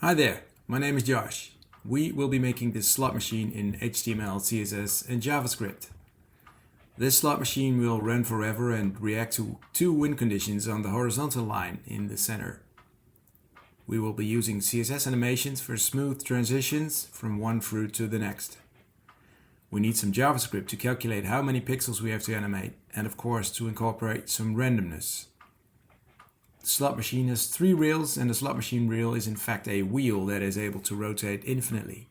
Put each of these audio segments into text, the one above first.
Hi there, my name is Josh. We will be making this slot machine in HTML, CSS and JavaScript. This slot machine will run forever and react to two win conditions on the horizontal line in the center. We will be using CSS animations for smooth transitions from one fruit to the next. We need some JavaScript to calculate how many pixels we have to animate and of course to incorporate some randomness. The slot machine has 3 reels and the slot machine reel is in fact a wheel that is able to rotate infinitely.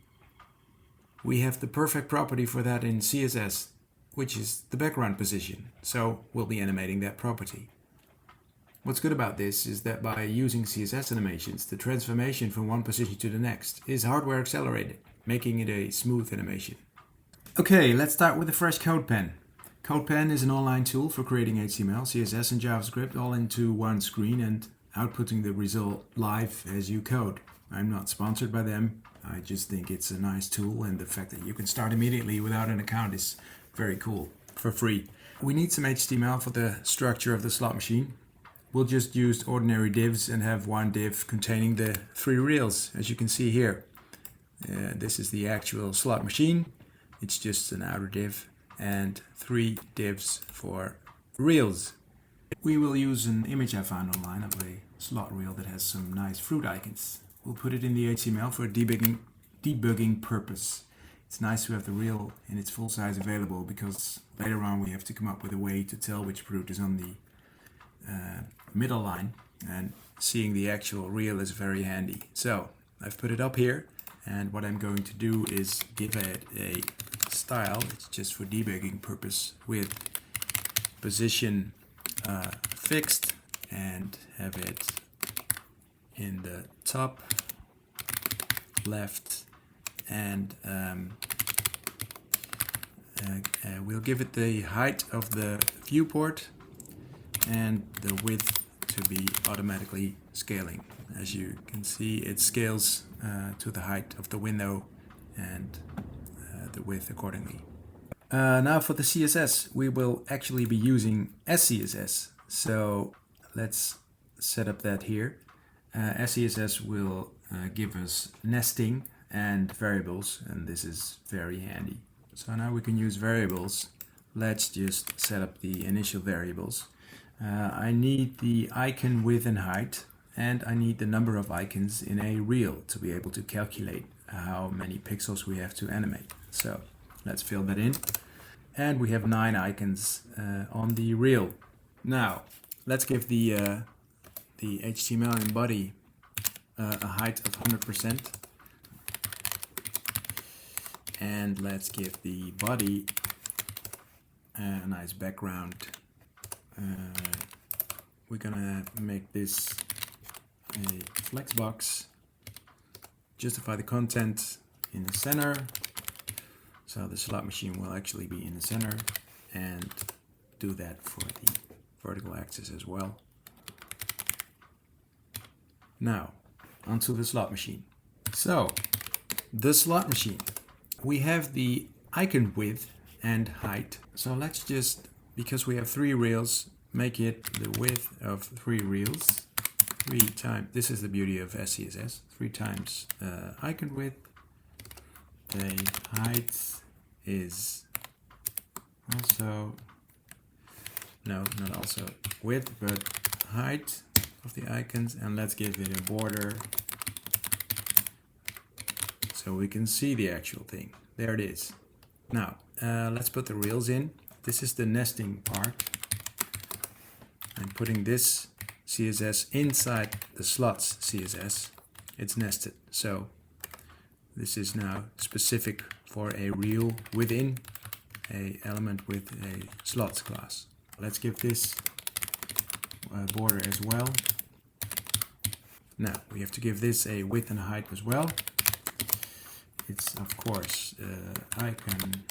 We have the perfect property for that in CSS, which is the background position, so we'll be animating that property. What's good about this is that by using CSS animations, the transformation from one position to the next is hardware accelerated, making it a smooth animation. Okay, let's start with the fresh CodePen. CodePen is an online tool for creating HTML, CSS and JavaScript all into one screen and outputting the result live as you code. I'm not sponsored by them, I just think it's a nice tool and the fact that you can start immediately without an account is very cool, for free. We need some HTML for the structure of the slot machine. We'll just use ordinary divs and have one div containing the 3 reels, as you can see here. This is the actual slot machine. It's just an outer div and 3 divs for reels. We will use an image I found online of a slot reel that has some nice fruit icons. We'll put it in the HTML for debugging purpose. It's nice to have the reel in its full size available because later on we have to come up with a way to tell which fruit is on the middle line, and seeing the actual reel is very handy. So I've put it up here, and what I'm going to do is give it a style. It's just for debugging purpose with position fixed and have it in the top left, and we'll give it the height of the viewport and the width to be automatically scaling. As you can see, it scales to the height of the window and the width accordingly. Now for the CSS, we will actually be using SCSS. So let's set up that here. SCSS will give us nesting and variables, and this is very handy. So now we can use variables. Let's just set up the initial variables. I need the icon width and height, and I need the number of icons in a reel to be able to calculate how many pixels we have to animate. So let's fill that in. And we have 9 icons on the reel. Now let's give the HTML and body a height of 100%. And let's give the body a nice background. We're gonna make this a flex box, justify the content in the center, so the slot machine will actually be in the center, and do that for the vertical axis as well. Now onto the slot machine. So the slot machine, we have the icon width and height, so let's just, because we have 3 reels, make it the width of 3 reels. 3 times, this is the beauty of SCSS, 3 times icon width. The height is also, no, not also width, but height of the icons, and let's give it a border so we can see the actual thing. There it is. Now let's put the reels in. This is the nesting part. I'm putting this CSS inside the slots CSS. It's nested. So this is now specific for a reel within a element with a slots class. Let's give this a border as well. Now we have to give this a width and a height as well. It's of course icon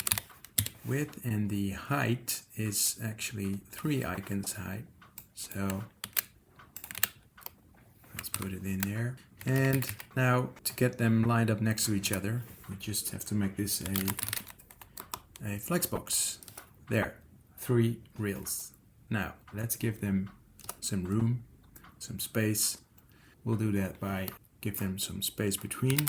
width, and the height is actually 3 icons height. So let's put it in there. And now to get them lined up next to each other, we just have to make this a flex box. There, 3 reels. Now let's give them some room, some space. We'll do that by give them some space between,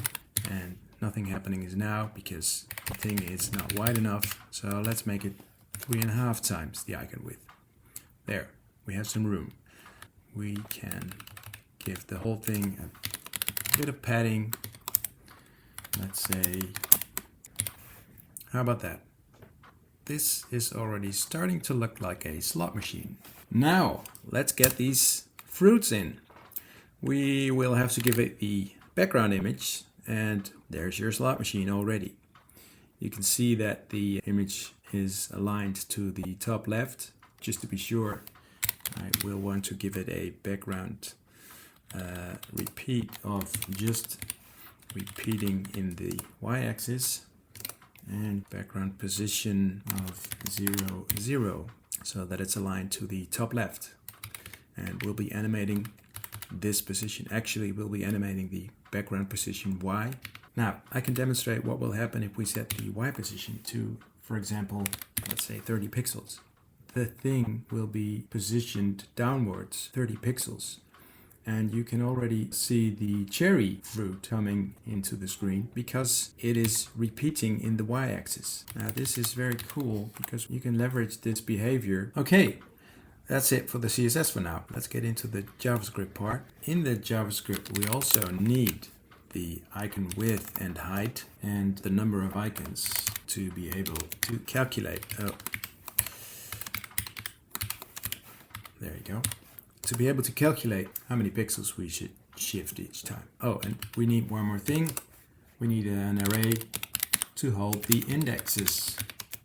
and nothing happening is now because the thing is not wide enough. So let's make it 3.5 times the icon width. There, we have some room. We can give the whole thing a bit of padding. Let's say, how about that? This is already starting to look like a slot machine. Now, let's get these fruits in. We will have to give it the background image, and there's your slot machine already. You can see that the image is aligned to the top left. Just to be sure, I will want to give it a background repeat of just repeating in the y-axis, and background position of 0, 0, so that it's aligned to the top left. And we'll be animating this position. Actually, we'll be animating the background position Y. Now, I can demonstrate what will happen if we set the Y position to, for example, let's say 30 pixels. The thing will be positioned downwards 30 pixels. And you can already see the cherry fruit coming into the screen because it is repeating in the y-axis. Now this is very cool because you can leverage this behavior. Okay, that's it for the CSS for now. Let's get into the JavaScript part. In the JavaScript, we also need the icon width and height and the number of icons to be able to calculate. Oh, there you go. To be able to calculate how many pixels we should shift each time. Oh, and we need one more thing. We need an array to hold the indexes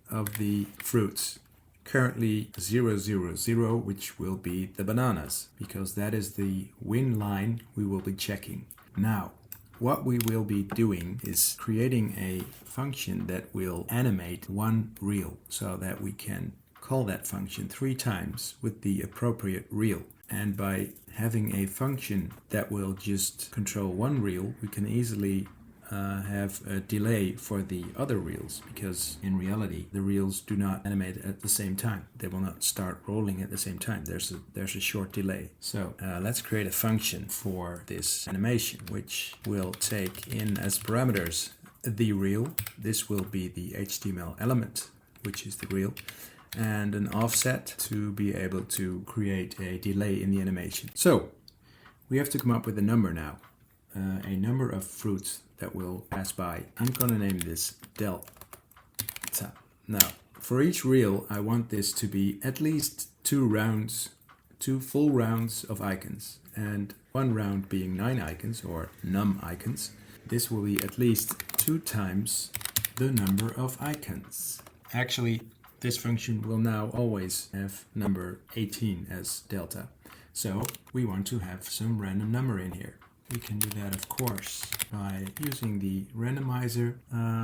of the fruits. Currently 0, 0, 0, which will be the bananas, because that is the win line we will be checking. Now, what we will be doing is creating a function that will animate one reel so that we can call that function 3 times with the appropriate reel. And by having a function that will just control one reel, we can easily have a delay for the other reels, because in reality the reels do not animate at the same time. They will not start rolling at the same time. There's a short delay. So let's create a function for this animation, which will take in as parameters the reel. This will be the HTML element, which is the reel, and an offset to be able to create a delay in the animation. So we have to come up with a number now, a number of fruits that will pass by. I'm gonna name this delta. Now, for each reel, I want this to be at least 2 full rounds of icons, and one round being 9 icons or num icons. This will be at least 2 times the number of icons. Actually, this function will now always have number 18 as delta. So we want to have some random number in here. We can do that, of course, by using the randomizer.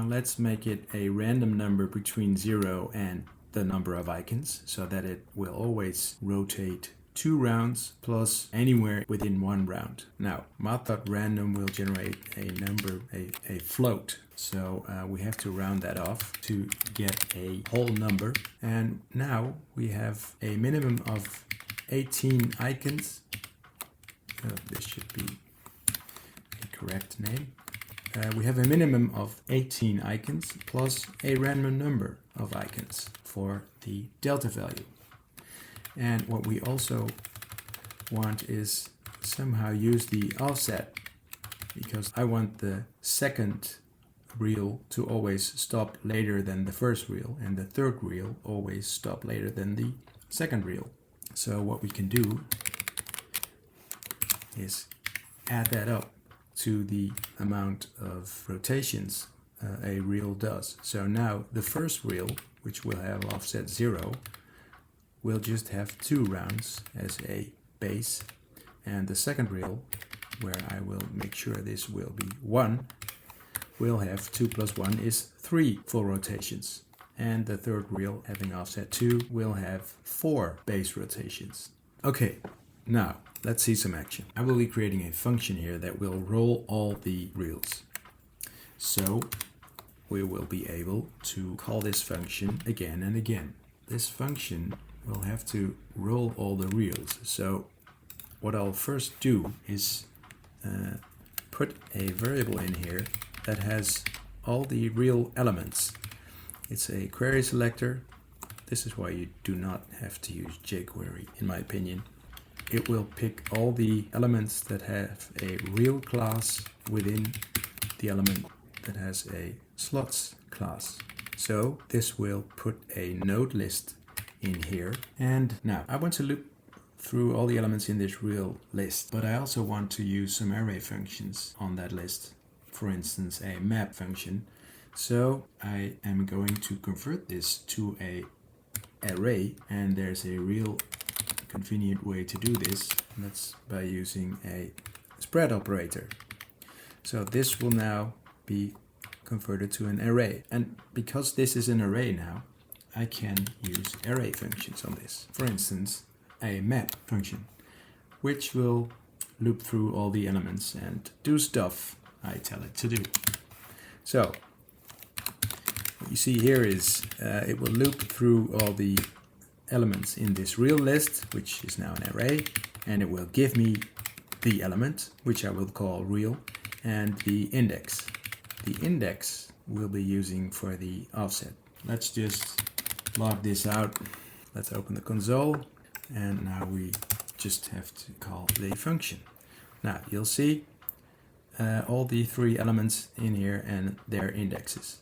Let's make it a random number between 0 and the number of icons, so that it will always rotate 2 rounds plus anywhere within 1 round. Now, math.random will generate a number, a float. So we have to round that off to get a whole number. And now we have a minimum of 18 icons. This should be a correct name. We have a minimum of 18 icons plus a random number of icons for the delta value. And what we also want is somehow use the offset, because I want the second reel to always stop later than the first reel, and the third reel always stop later than the second reel. So what we can do is add that up to the amount of rotations a reel does. So now the first reel, which will have offset 0, will just have 2 rounds as a base, and the second reel, where I will make sure this will be 1, will have 2 plus 1 is 3 full rotations. And the third reel, having offset 2, will have 4 base rotations. Okay, now let's see some action. I will be creating a function here that will roll all the reels. So we will be able to call this function again and again. This function will have to roll all the reels. So what I'll first do is put a variable in here that has all the real elements. It's a query selector. This is why you do not have to use jQuery, in my opinion. It will pick all the elements that have a real class within the element that has a slots class. So this will put a node list in here. And now I want to loop through all the elements in this real list, but I also want to use some array functions on that list. For instance, a map function. So I am going to convert this to a array, and there's a real convenient way to do this, and that's by using a spread operator. So this will now be converted to an array, and because this is an array now, I can use array functions on this. For instance, a map function, which will loop through all the elements and do stuff I tell it to do. So what you see here is it will loop through all the elements in this real list, which is now an array, and it will give me the element, which I will call real, and the index. The index we'll be using for the offset. Let's just log this out. Let's open the console, and now we just have to call the function. Now you'll see all the three elements in here and their indexes.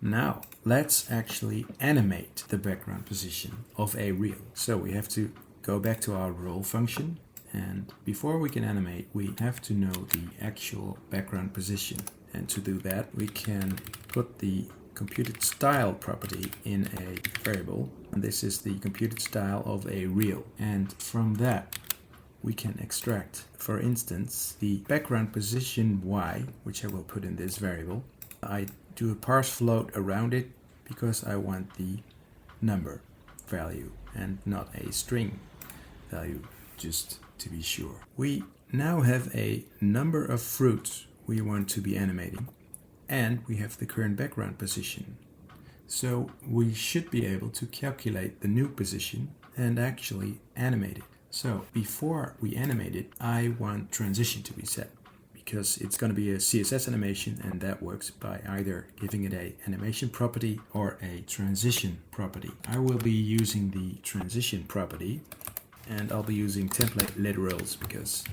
Now let's actually animate the background position of a reel. So we have to go back to our roll function, and before we can animate, we have to know the actual background position. And to do that, we can put the computed style property in a variable, and this is the computed style of a reel. And from that we can extract, for instance, the background position y, which I will put in this variable. I do a parse float around it because I want the number value and not a string value, just to be sure. We now have a number of fruits we want to be animating, and we have the current background position. So we should be able to calculate the new position and actually animate it. So before we animate it, I want transition to be set, because it's going to be a CSS animation, and that works by either giving it a animation property or a transition property. I will be using the transition property, and I'll be using template literals because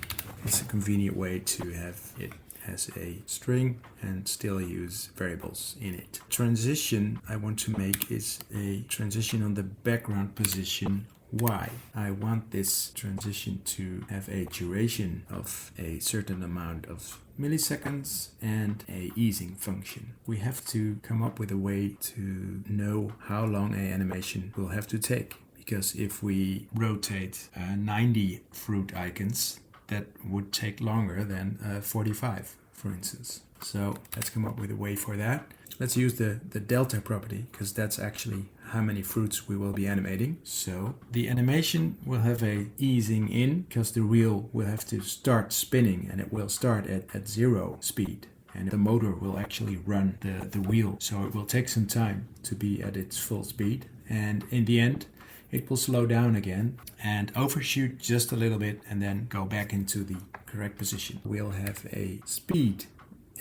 it's a convenient way to have it as a string and still use variables in it. Transition I want to make is a transition on the background position y. I want this transition to have a duration of a certain amount of milliseconds and a easing function. We have to come up with a way to know how long an animation will have to take, because if we rotate 90 fruit icons, that would take longer than 45, for instance. So let's come up with a way for that. Let's use the delta property, because that's actually how many fruits we will be animating. So the animation will have a easing in, because the reel will have to start spinning, and it will start at 0 speed. And the motor will actually run the wheel. So it will take some time to be at its full speed. And in the end, it will slow down again and overshoot just a little bit and then go back into the correct position. We'll have a speed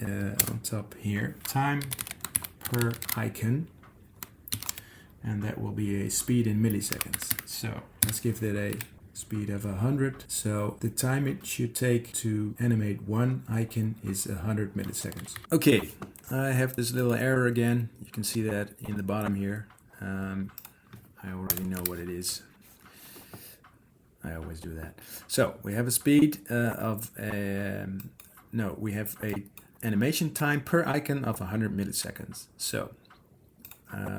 on top here, time per icon, and that will be a speed in milliseconds. So let's give that a speed of 100. So the time it should take to animate one icon is 100 milliseconds. Okay, I have this little error again. You can see that in the bottom here. I already know what it is. I always do that. So we have a speed we have a animation time per icon of 100 milliseconds. So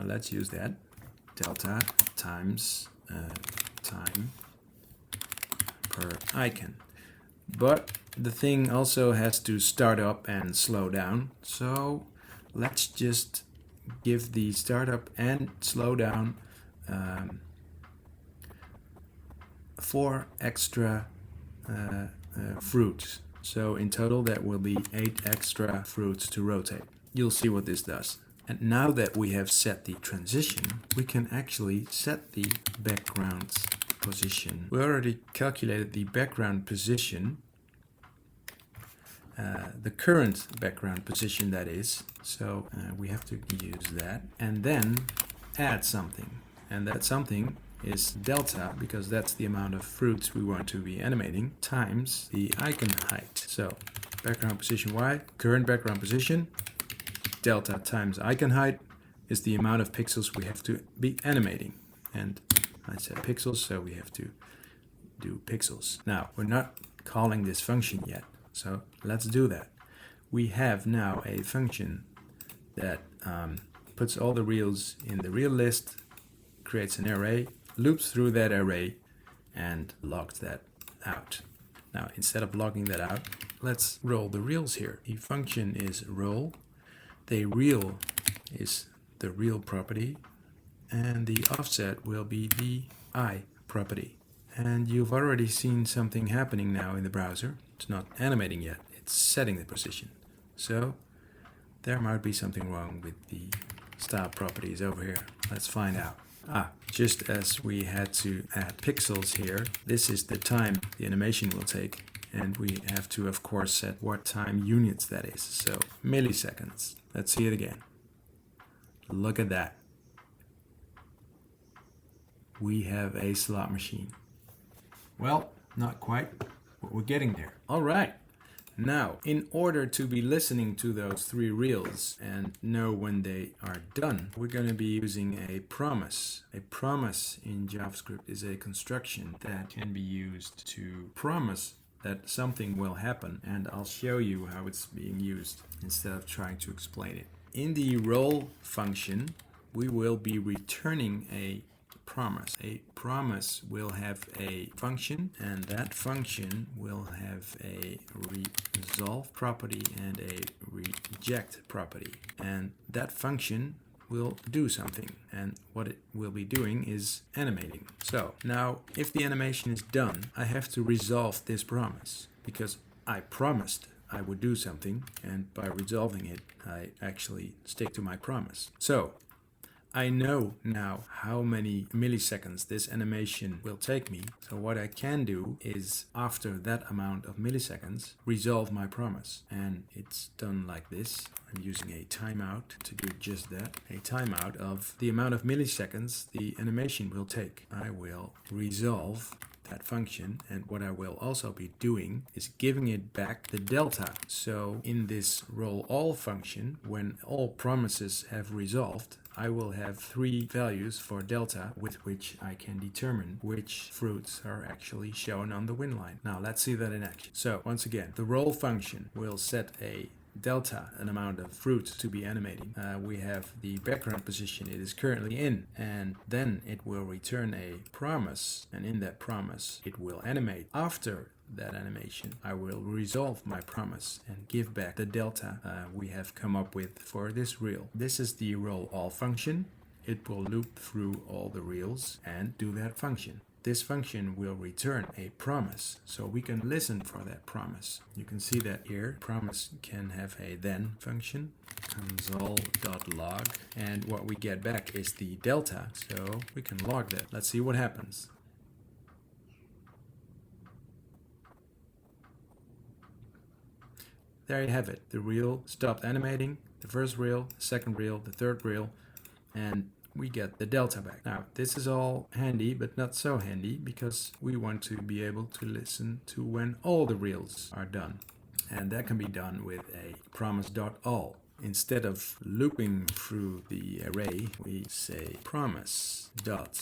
let's use that. Delta times time per icon. But the thing also has to start up and slow down. So let's just give the startup and slow down 4 extra fruits. So in total that will be 8 extra fruits to rotate. You'll see what this does. And now that we have set the transition, we can actually set the background position. We already calculated the background position the current background position, that is. So we have to use that and then add something, and that something is delta, because that's the amount of fruits we want to be animating, times the icon height. So background position y, current background position, delta times icon height is the amount of pixels we have to be animating. And I said pixels, so we have to do pixels. Now, we're not calling this function yet, so let's do that. We have now a function that puts all the reels in the reel list, creates an array, loops through that array, and logs that out. Now, instead of logging that out, let's roll the reels here. The function is roll. The reel is the reel property, and the offset will be the I property. And you've already seen something happening now in the browser. It's not animating yet, it's setting the position. So there might be something wrong with the style properties over here. Let's find out. Just as we had to add pixels here, this is the time the animation will take, and we have to, of course, set what time units that is. So milliseconds. Let's see it again. Look at that. We have a slot machine. Well, not quite, but we're getting there. All right. Now, in order to be listening to those 3 reels and know when they are done, we're going to be using a promise. A promise in JavaScript is a construction that can be used to promise that something will happen, and I'll show you how it's being used instead of trying to explain it. In the roll function, we will be returning a promise. A promise will have a function, and that function will have a resolve property and a reject property. And that function will do something, and what it will be doing is animating. So now, if the animation is done, I have to resolve this promise, because I promised I would do something, and by resolving it, I actually stick to my promise. So I know now how many milliseconds this animation will take me. So what I can do is, after that amount of milliseconds, resolve my promise. And it's done like this. I'm using a timeout to do just that. A timeout of the amount of milliseconds the animation will take. I will resolve that function, and what I will also be doing is giving it back the delta. So in this roll all function, when all promises have resolved, I will have 3 values for delta with which I can determine which fruits are actually shown on the win line. Now let's see that in action. So once again, the roll function will set a delta, an amount of fruit to be animating. We have the background position it is currently in, and then it will return a promise, and in that promise it will animate. After that animation, I will resolve my promise and give back the delta we have come up with for this reel. This is the roll all function. It will loop through all the reels and do that function. This function will return a promise, so we can listen for that promise. You can see that here. Promise can have a then function, console.log, and what we get back is the delta, so we can log that. Let's see what happens. There you have it. The reel stopped animating, the first reel, the second reel, the third reel, and we get the delta back. Now, this is all handy, but not so handy, because we want to be able to listen to when all the reels are done. And that can be done with a promise.all. Instead of looping through the array, we say promise.all.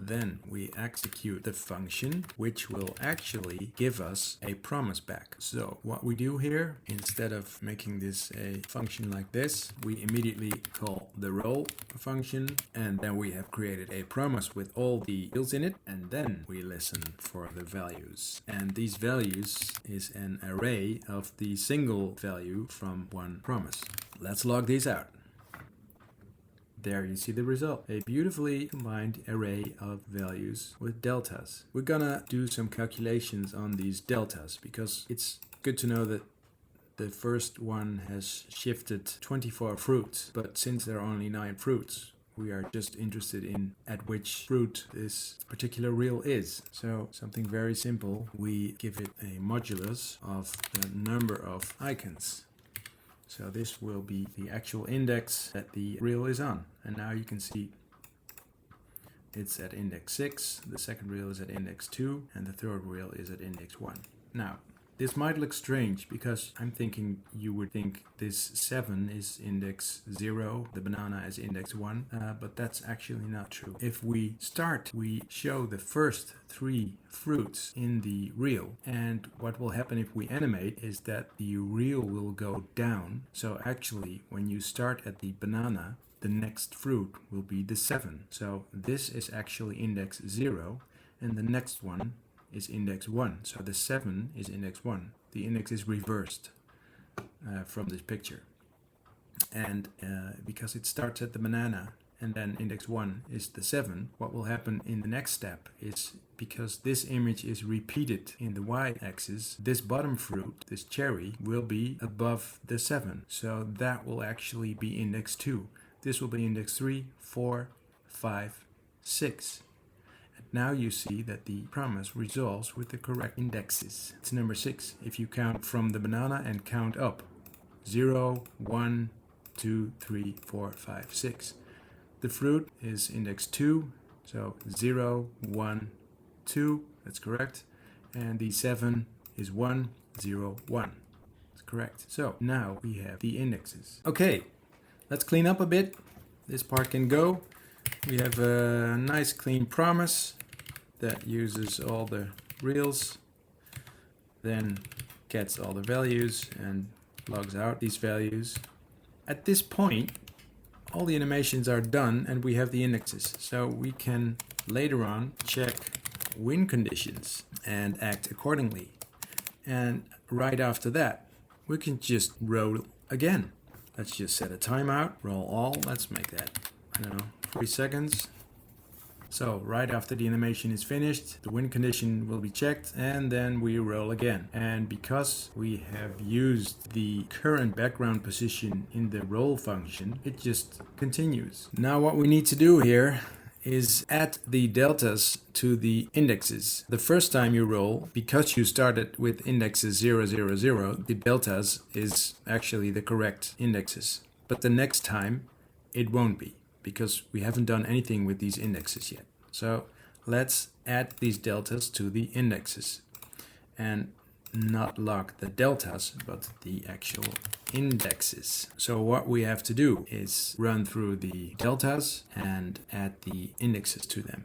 Then we execute the function, which will actually give us a promise back. So what we do here, instead of making this a function like this, we immediately call the roll function, and then we have created a promise with all the fields in it, and then we listen for the values. And these values is an array of the single value from one promise. Let's log these out. There you see the result. A beautifully combined array of values with deltas. We're gonna do some calculations on these deltas, because it's good to know that the first one has shifted 24 fruits, but since there are only 9 fruits, We are just interested in at which fruit this particular reel is. So something very simple. We give it a modulus of the number of icons. So this will be the actual index that the reel is on. And now you can see it's at index 6, the second reel is at index 2, and the third reel is at index 1. Now, this might look strange because I'm thinking you would think this 7 is index 0, the banana is index 1, but that's actually not true. If we start, we show the first 3 fruits in the reel, and what will happen if we animate is that the reel will go down. So actually, when you start at the banana, the next fruit will be the 7. So this is actually index 0, and the next one is index 1. So the 7 is index 1. The index is reversed from this picture. And because it starts at the banana and then index 1 is the 7, what will happen in the next step is, because this image is repeated in the y-axis, this bottom fruit, this cherry, will be above the 7. So that will actually be index 2. This will be index 3, 4, 5, 6. Now you see that the promise resolves with the correct indexes. It's number 6 if you count from the banana and count up. 0, 1, 2, 3, 4, 5, 6. The fruit is index 2, so 0, 1, 2, that's correct. And the 7 is 1, 0, 1. That's correct. So now we have the indexes. Okay, let's clean up a bit. This part can go. We have a nice clean promise that uses all the reels, then gets all the values and logs out these values. At this point, all the animations are done and we have the indexes. So we can later on check win conditions and act accordingly. And right after that, we can just roll again. Let's just set a timeout, roll all. Let's make that, I don't know, 3 seconds. So right after the animation is finished, the win condition will be checked and then we roll again. And because we have used the current background position in the roll function, it just continues. Now what we need to do here is add the deltas to the indexes. The first time you roll, because you started with indexes 0, 0, 0, the deltas is actually the correct indexes. But the next time it won't be, because we haven't done anything with these indexes yet. So let's add these deltas to the indexes and not log the deltas, but the actual indexes. So what we have to do is run through the deltas and add the indexes to them.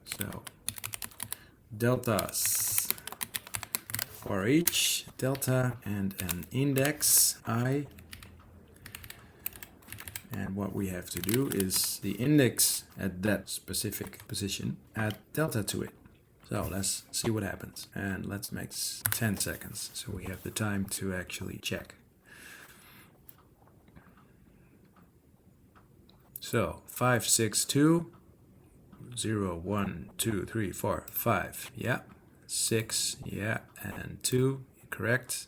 So deltas for each delta and an index I. And what we have to do is the index at that specific position, add delta to it. So let's see what happens. And let's make 10 seconds so we have the time to actually check. So 5, 6, 2, 0, 1, 2, 3, 4, 5. Yeah. 6, yeah, and 2, correct.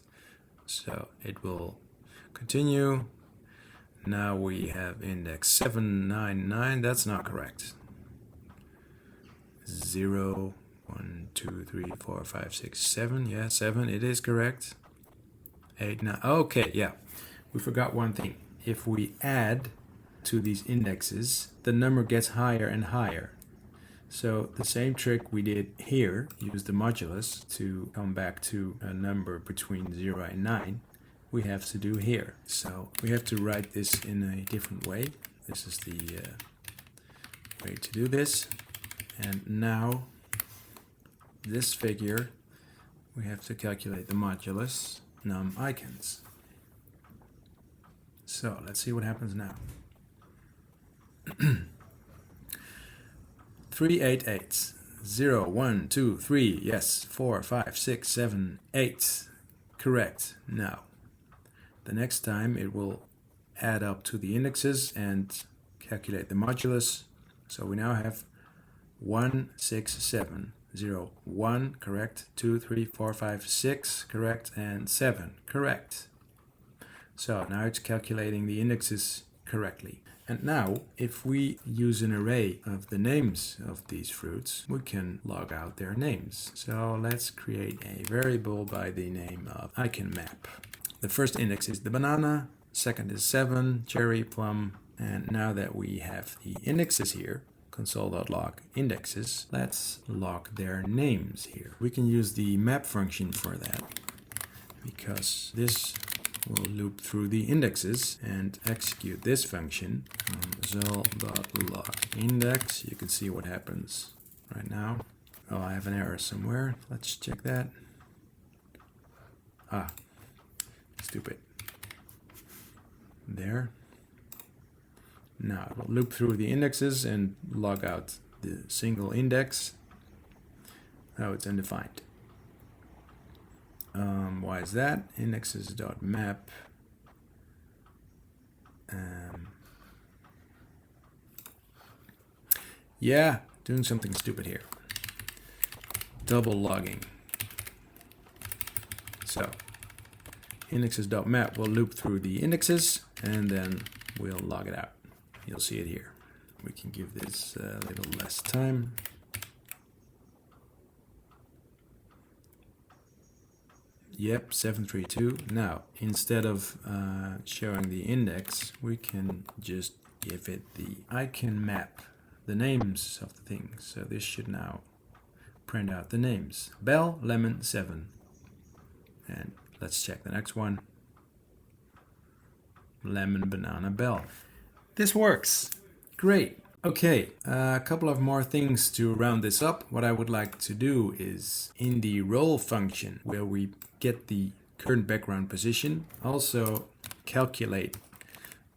So it will continue. Now we have index 799, that's not correct. 0, 1, 2, 3, 4, 5, 6, 7, yeah, 7, it is correct. 8, 9, okay, yeah. We forgot one thing. If we add to these indexes, the number gets higher and higher. So the same trick we did here, use the modulus to come back to a number between 0 and 9. We have to do here. So we have to write this in a different way. This is the way to do this. And now this figure, we have to calculate the modulus num icons. So let's see what happens now. 3, 8, 8. 0, 1, 2, 3. Yes. 4, 5, 6, 7, 8. Correct. Now the next time it will add up to the indexes and calculate the modulus. So we now have 1, 6, 7, 0, 1, correct, 2, 3, 4, 5, 6, correct, and 7, correct. So now it's calculating the indexes correctly. And now, if we use an array of the names of these fruits, we can log out their names. So let's create a variable by the name of IconMap. The first index is the banana, second is 7, cherry, plum, and now that we have the indexes here, console.log indexes, let's log their names here. We can use the map function for that, because this will loop through the indexes and execute this function console.log index. You can see what happens right now. Oh, I have an error somewhere. Let's check that. Ah, stupid. There. Now it will loop through the indexes and log out the single index. Oh, it's undefined. Why is that? Indexes.map. Yeah, doing something stupid here. Double logging. So, indexes.map will loop through the indexes and then we'll log it out. You'll see it here. We can give this a little less time. Yep, 732. Now, instead of showing the index, we can just give it the IconMap, the names of the things. So this should now print out the names. Bell, lemon, 7. And let's check the next one. Lemon, banana, bell. This works. Great. Okay, a couple of more things to round this up. What I would like to do is in the role function where we get the current background position, also calculate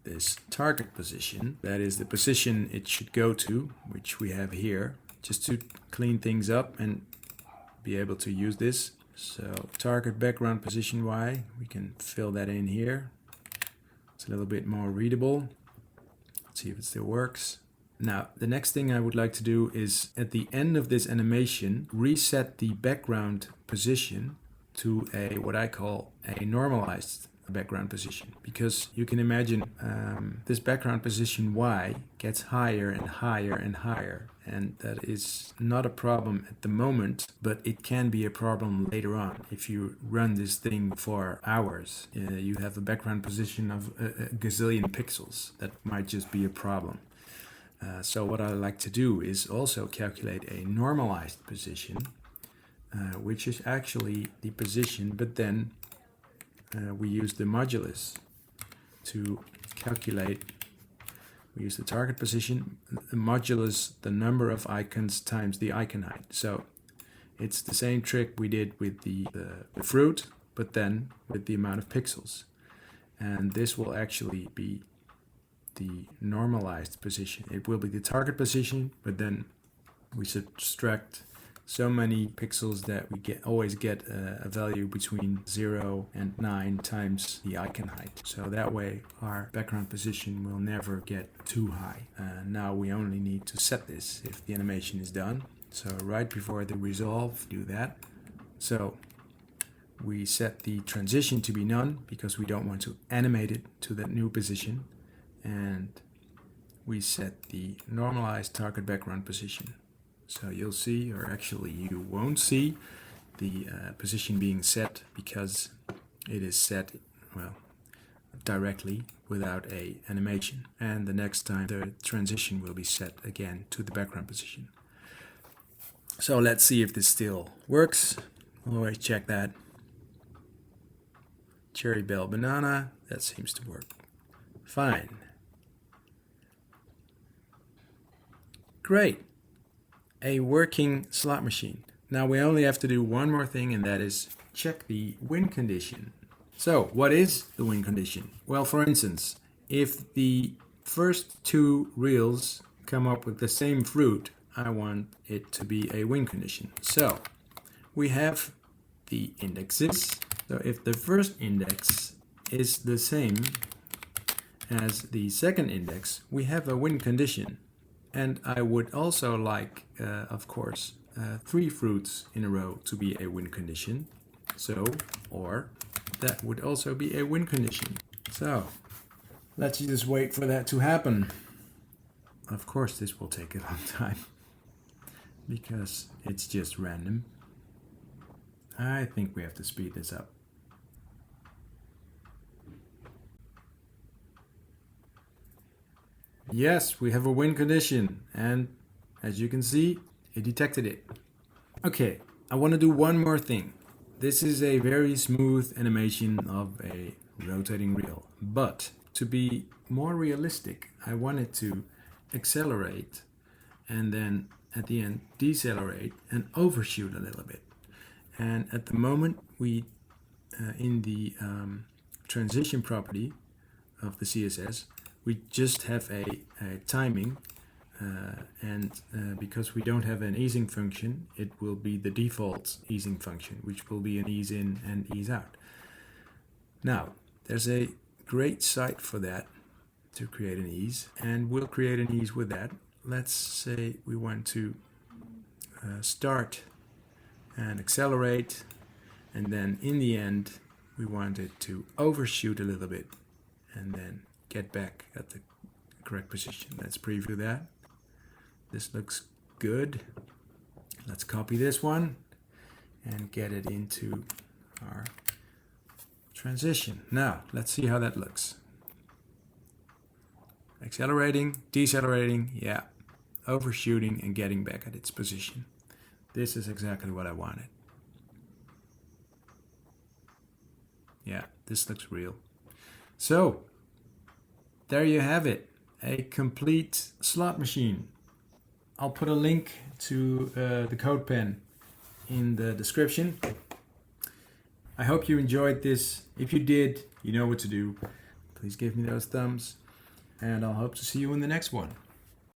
this target position. That is the position it should go to, which we have here, just to clean things up and be able to use this. So target background position Y, we can fill that in here. It's a little bit more readable. Let's see if it still works. Now, the next thing I would like to do is at the end of this animation, reset the background position to a what I call a normalized background position, because you can imagine this background position Y gets higher and higher and higher, and that is not a problem at the moment, but it can be a problem later on. If you run this thing for hours, you have a background position of a gazillion pixels. That might just be a problem. So what I like to do is also calculate a normalized position, which is actually the position, but then we use the modulus to calculate. We use the target position, the modulus, the number of icons times the icon height. So it's the same trick we did with the fruit, but then with the amount of pixels. And this will actually be the normalized position. It will be the target position, but then we subtract so many pixels that we always get a value between 0 and 9 times the icon height. So that way our background position will never get too high. Now we only need to set this if the animation is done. So right before the resolve, do that. So we set the transition to be none because we don't want to animate it to that new position. And we set the normalized target background position. So you'll see, or actually you won't see, the position being set because it is set, well, directly without a animation. And the next time the transition will be set again to the background position. So let's see if this still works. Always check that. Cherry, bell, banana, that seems to work fine. Great. A working slot machine. Now we only have to do one more thing, and that is check the win condition. So what is the win condition? Well, for instance, if the first two reels come up with the same fruit, I want it to be a win condition. So we have the indexes. So if the first index is the same as the second index, we have a win condition. And I would also like, of course, 3 fruits in a row to be a win condition. So, or that would also be a win condition. So, Let's just wait for that to happen. Of course, this will take a long time because it's just random. I think we have to speed this up. Yes, we have a win condition, and as you can see, it detected it. Okay, I want to do one more thing. This is a very smooth animation of a rotating reel, but to be more realistic, I want it to accelerate and then at the end decelerate and overshoot a little bit. And at the moment, we in the transition property of the CSS, we just have a timing, and because we don't have an easing function, it will be the default easing function, which will be an ease in and ease out. Now, there's a great site for that to create an ease, and we'll create an ease with that. Let's say we want to start and accelerate, and then in the end we want it to overshoot a little bit and then get back at the correct position. Let's preview that. This looks good. Let's copy this one and get it into our transition. Now let's see how that looks. Accelerating, decelerating, yeah, overshooting and getting back at its position. This is exactly what I wanted. Yeah, this looks real. So, there you have it, a complete slot machine. I'll put a link to the code pen in the description. I hope you enjoyed this. If you did, you know what to do. Please give me those thumbs, and I'll hope to see you in the next one.